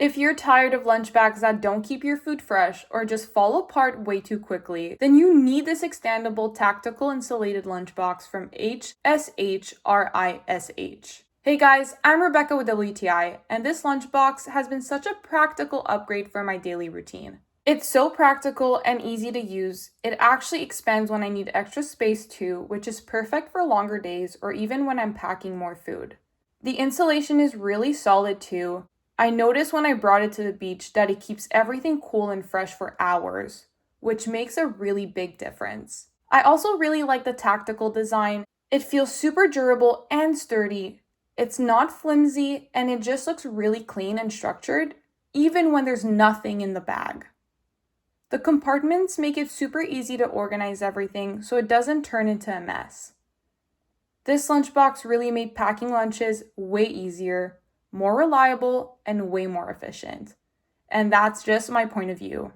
If you're tired of lunch bags that don't keep your food fresh or just fall apart way too quickly, then you need this expandable tactical insulated lunchbox from HSHRISH. Hey guys, I'm Rebecca with WTI, and this lunchbox has been such a practical upgrade for my daily routine. It's so practical and easy to use. It actually expands when I need extra space too, which is perfect for longer days or even when I'm packing more food. The insulation is really solid too. I noticed when I brought it to the beach that it keeps everything cool and fresh for hours, which makes a really big difference. I also really like the tactical design. It feels super durable and sturdy. It's not flimsy, and it just looks really clean and structured, even when there's nothing in the bag. The compartments make it super easy to organize everything so it doesn't turn into a mess. This lunchbox really made packing lunches way easier, more reliable, and way more efficient. And that's just my point of view.